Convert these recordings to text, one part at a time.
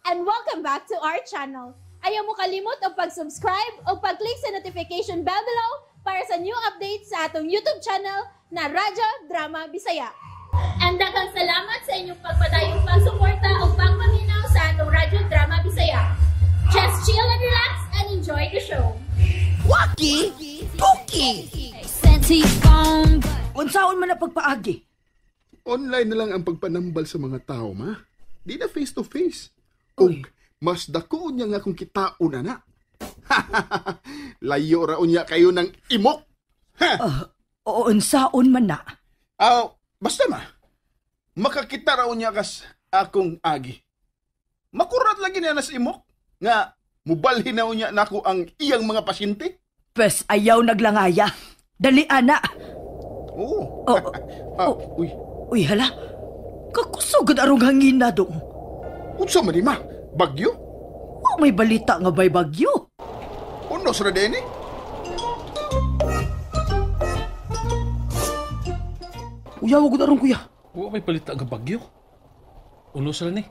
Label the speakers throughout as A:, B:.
A: and welcome back to our channel. Ayaw mo kalimot o pag-subscribe o pag-click sa notification bell below para sa new updates sa atong YouTube channel na Radyo Drama Bisaya. And daghang salamat sa inyong pagpadayong pagsuporta o pagpaminaw sa atong Radyo Drama Bisaya. Just chill and relax and enjoy the show.
B: Waki! Puki! Unsaon man na pagpaagi?
C: Online na lang ang pagpanambal sa mga tao, ma. Di na face to face. Ug mas dako niya nga kung kitaon na. Layo ra unya kayo ng imok.
B: O unsaon man na?
C: Basta ma. Makakita ra unya kas akong agi. Makurat lagi na sa imok nga mubalhin na unya nako ang iyang mga pasyente.
B: Pes ayaw naglangaya. Dali ana.
C: Uy.
B: Uy hala. Kakusugod arong hangin na dong.
C: Unsa man ni ma? Bagyo?
B: O may balita nga bay bagyo.
C: Unos ra din eh.
B: Uyaw ko darong kuya.
D: Wa may palita nga bagyo. Unos ra ni.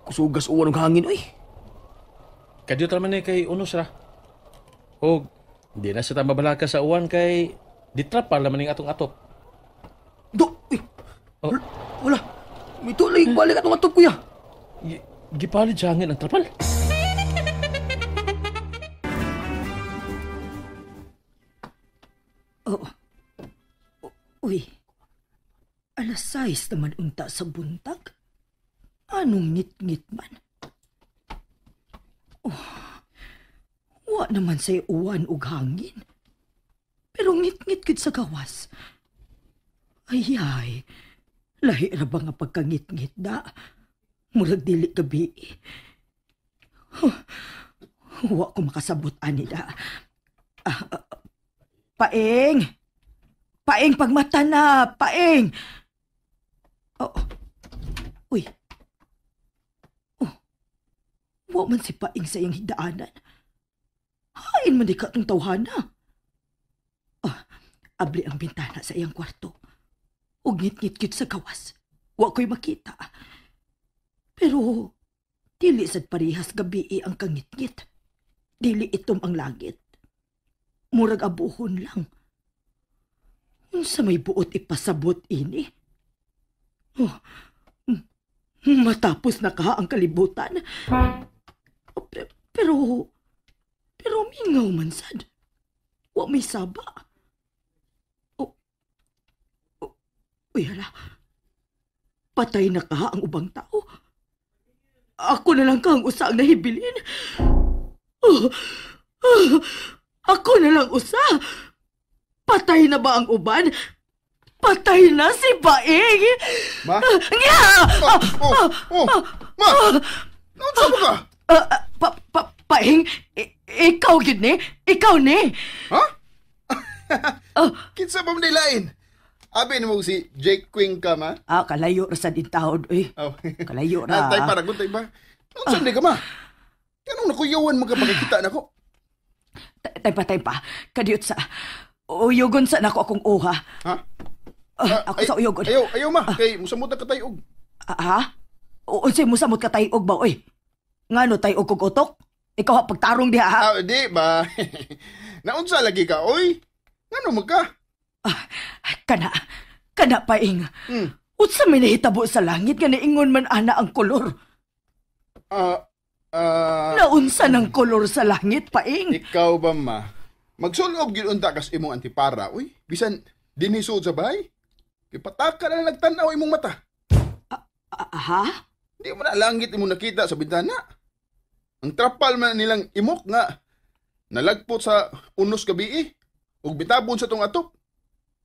B: Kusugas uwan ng hangin oy.
D: Kadyo ta man ni kay unos ra. O di na sa mabalaka sa uwan kay ditrapal naman ning atong atop.
B: Uy.
D: Oh.
B: Wala. May tulay balik atong atop kuya.
D: Gipalit siya hangin ang trapal.
B: Uy. Alas 6 naman unta sa buntag. Anong ngit-ngit man? Wa naman sa'y uwan ug hangin. Pero ngit-ngit gid sa gawas. Ay, lahi ra ba nga pagkangit-ngit da? Murag dili gabi. Wa ko makasabot ani da. Paeng! Paeng pagmata na! Paeng! Uy. Wa man si Paeng sa iyang higdaanan. Hain man di ka itong tawhana. Abli ang bintana sa iyang kwarto. Ug ngit-ngit sa gawas. Wa ko'y makita. Pero, dili sad parihas gabi ang kangit-ngit. Dili itom ang langit. Murag abuhon lang. Unsa may buot ipasabot ini? Matapos na ka ang kalibutan. Pero mingaw man sad. Wa may saba. Uy, hala. Patay na ka ang ubang tao. Ako na lang ka ang usa ang nahibilin. Ako na lang usa. Patay na ba ang uban? Patay na si Paeng.
C: Ma?
B: Nga!
C: Ma! Unsa mo ka?
B: Paeng, ikaw yun ni? Ikaw ni?
C: Ha? Kinsa ba manilain? Abi mo si Jake Quing ka, ma?
B: Kalayo ra sa dintahod, eh. Kalayo ra.
C: Tay para guntay ba? Unsa di ka, ma? Kanong nakuyawan mo ka makikita nako?
B: Tay pa. Kadiyot sa uyugon sa nako akong uha.
C: Ha?
B: Ako sa uyugon.
C: Ayaw, ma. Kay musamot na katayog.
B: Ha? Unsay musamot ka tayog ba, oy? Ngano tayog kog utok? Ikaw pagtarong diha, ha?
C: Di ba? Naunsa lagi ka, oy? Ngano mo ka?
B: Kana Paeng. Unsa may nahitabo sa langit nga niingon man ana ang kolor? Naunsa ng kolor sa langit, Paeng?
C: Ikaw ba, ma? Magsulob gid unta kas imong antipara, uy. Bisan dinhisod sa bahay. Ipataka na nagtanaw imong mata.
B: Ha?
C: Di mo na langit imong nakita sa bintana. Ang trapal man nilang imok nga nalagpot sa unos gabi ug bitabon sa tong atop.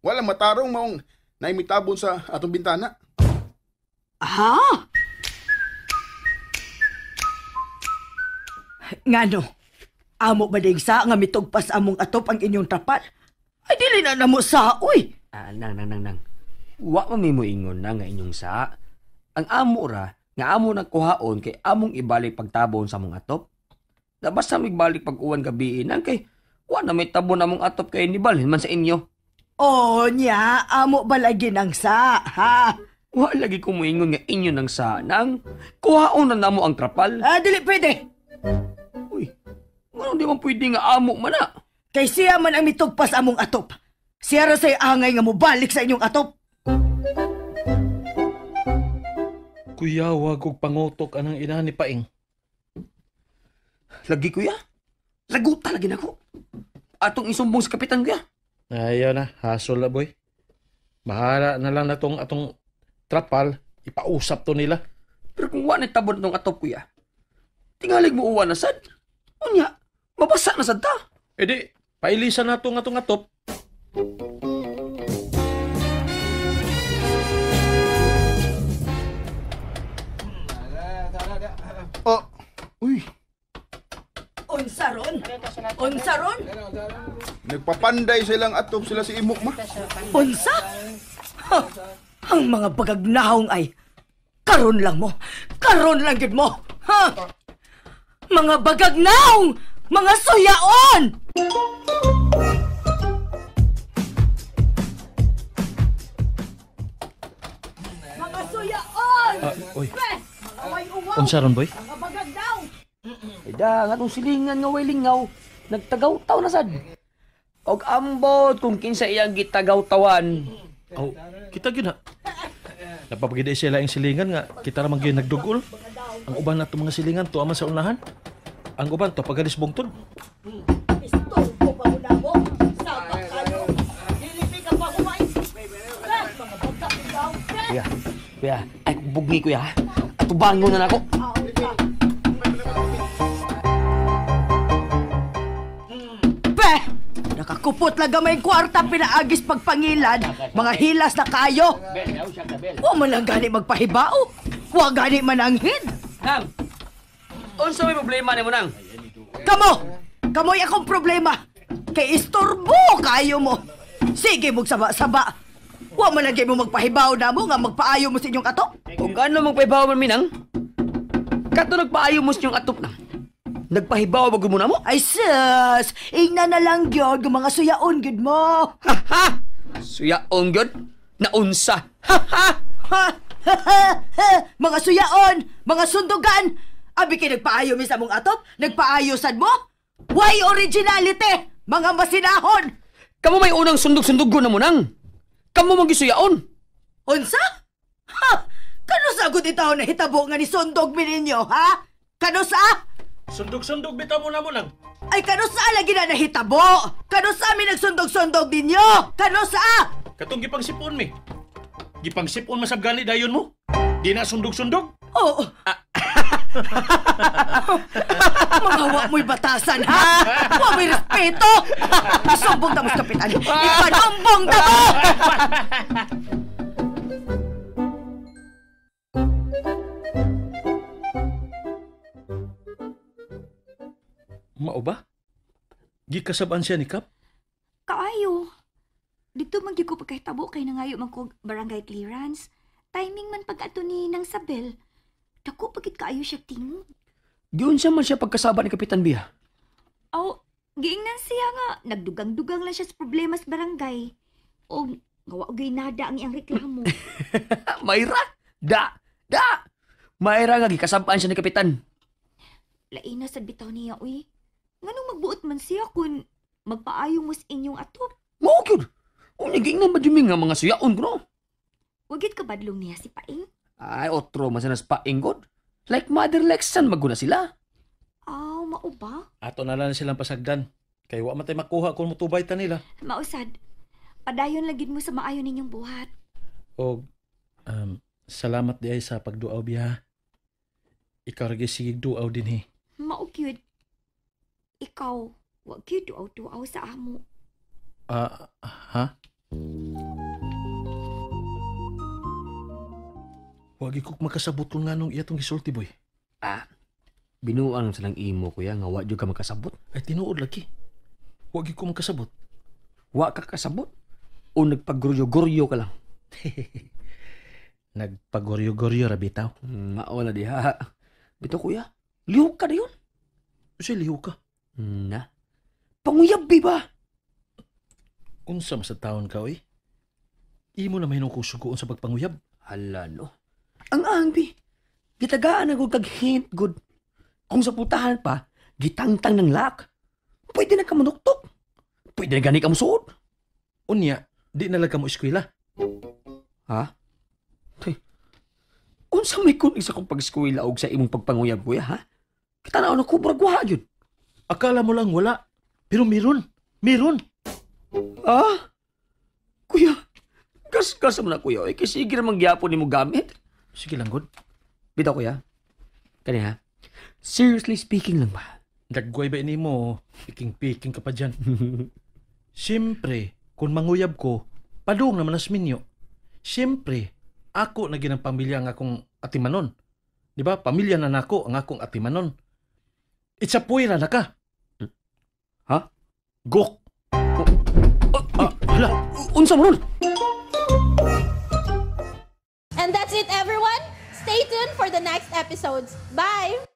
C: Walang matarong maong naimitabon sa atong bintana.
B: Ha? Ngano? Amo ba ding sa nga mitugpas among atop ang inyong trapal? Ay, dili na namo sa, uy!
E: Nang. Wa man mo ingon na nga inyong sa. Ang amo ra, nga amo nagkuhaon kay among ibalik pagtabon sa among atop. Na basta migbalik pag-uwan gabi nang kay wa na may tabon among atop kay nibalhin man sa inyo.
B: Nya, amo balagi ng sa, ha?
E: Wa lagi ko moingon nga inyo nang sanang. Kuhaon na namo ang trapal.
B: Dili pwede.
E: Uy, ano di man pwede nga amo man na?
B: Kay siya man ang mitugpas among atop. Siya ra say angay nga mobalik sa inyong atop.
D: Kuya, wag og pangutok anang ina ni Paing.
E: Lagi kuya. Laguta lagi nako. Atong isumbong sa kapitan kuya.
D: Ayaw na, hasol na boy. Bahala na lang na tong atong trapal, ipausap to nila.
E: Pero kung wa na tabon tong atop kuya, tingalig mo uwan na sad. Unya, mabasa na sad ta.
D: E di, pailisan na tong atong atop.
C: Oh, uy,
B: Unsa ron? Unsa ron?
C: nagpapanday silang atop sila si Imok ma.
B: Unsa? Ha, ang mga bagagnahong ay karon lang mo. Karon lang gid mo. Ha? Mga bagagnahong, mga suyaon. Mga suyaon.
D: Uy,
B: Away uwaw.
D: unsa ron boy?
B: Mga bagagnaw.
E: Ida, nga tong silingan nga way lingaw, nagtagaw-taw na sad. Og ambot kung kinsa iyang gitagaw-tawan.
D: Oh, kita gyud na. Napapagida sila ang silingan nga kita ra man gyud nagdugol. Ang uban nato mga silingan tuwa man sa unahan. Ang uban to pagalis bungtod.
B: Istorbo pa mo na mo. Sabak kayo. Dilipi ka pa kumay. Mga bagagnaw.
E: Kuya, ay bugni kuya. Atubangon na nako.
B: Beh! Nakakupot lang gamay kwarta pinaagis pagpangilan. Mga hilas na kayo. Wa man lang gani magpahibao. Wa gani mananghid.
E: Nang, unsa may problema nimo nang?
B: Kamo! Kamoy akong problema. Kay istorbo kayo mo. Sige mong saba-saba. Wa man lang mo magpahibaw na mo nga magpaayo mo sa inyong atok.
E: Kung ano mong paibaw man minang? Kato nagpaayo mo sa inyong atop nang. Nagpahibaw ba mo na mo?
B: Ay sus! Ingna na lang gyud ng mga suyaon gyud mo.
E: Ha ha! Suyaon gyud? Naunsa? Ha ha!
B: Ha! Mga suyaon! Mga sundugan! Abi kay nagpaayo mi sa mong atop? Nagpaayo sad mo? Why originality? Mga masinahon!
E: Kamu may unang sundog-sundugon na mo nang. Kamu mong gisuyaon.
B: Unsa? Ha! Kano sagod itaw na hitabo nga ni sundog mi ninyo, ha? Kano sa?
D: Sundog-sundog bitaw mo na mo lang.
B: Ay kano sa lagi na nahitabo? Kano sa mi nagsundog-sundog ninyo? Kano sa?
D: Katong gipangsipon mi. Gipangsipon masabgali dayon mo. Di na sundog-sundog.
B: Oo. Mga wa mo'y batasan, ha? Wa mo'y respeto! Isumbong tamos, Kapitan! Ipanumbong tamo!
D: Mao ba? Gikasaban siya ni Kap?
F: Kaayo. Dito man gyud ko pagkahitabo kay nangayo man ko barangay clearance. Timing man pag-ato ni nang Sabel. Dako pagit kaayo siya tingog.
E: Giun siya man siya pagkasaba ni Kapitan Bia.
F: Aw, giingnan siya nga nagdugang-dugang lang siya sa problema sa barangay. O gawa og nada ang iyang reklamo.
E: Mayra? Da! Mayra nga gikasabaan siya ni Kapitan.
F: Lain na sad bitaw niya uy. Nganong magbuot man siya kun magpaayo mo sa inyong atop.
E: Mao gyud. Unya giingnan ba nga mga suyaon ko no?
F: Wagit ka badlong niya si Paing?
E: Ay, otro man siya painggod. Like mother like son maguna sila.
F: Aw, mao ba?
D: Ato na lang silang pasagdan. Kay wa man tay makuha kung mutubay ta nila.
F: Mausad. Padayon lagid mo sa maayo ninyong buhat.
D: O, salamat di ay sa pagduaw biya. Ikaw ragi sigig duaw din
F: Mao gyud. Ikaw, wag gyud duaw-duaw sa amo.
D: Ha? Wag ko makasabot kung nganong iya tong gisulti boy.
E: Binuang silang imo kuya nga wa jud ka makasabot.
D: Ay tinuod lagi. Wag ko makasabot.
E: Wa ka kasabot. O nagpaguryo-guryo ka lang.
D: Nagpagoryo-goryo ra bitaw.
E: Maola diha. Bito kuya, lihok ka na yun.
D: Usa liho ka.
E: Na. Panguyabi ba?
D: Unsa man sa taon ka oy? Imo na may suguon sa pagpanguyab.
E: Hala, no? Ang angbi. Gitagaan ako kag hint good. Kung sa putahan pa, gitangtang ng lak. Pwede na ka manuktok. Pwede na gani ka musuod.
D: Unya, di na lang ka mo eskwela.
E: Ha? Hey. Unsa may kunig sa kong pag-eskwela og sa imong pagpanguyab, kuya, ha? Kita na ako kubragwa yun.
D: Akala mo lang wala. Pero meron. Meron.
E: Ah? Kuya, gas-gas mo na, kuya. Eh, kasi sige naman gyapon ni mo gamit.
D: Sige lang, God.
E: Bitaw, kuya. Kani, ha? Seriously speaking lang ba?
D: Dagway ba ini mo? Piking-piking ka pa dyan. Siyempre, kung manguyab ko, padung naman as minyo. Siyempre, ako na ginang pamilya ang akong atimanon. Di ba? Pamilya na nako ang akong atimanon. Itsapuira na ka.
E: Ha?
D: Gok. Hala.
E: Unsa mo ron?
A: And that's it, everyone. Stay tuned for the next episodes. Bye!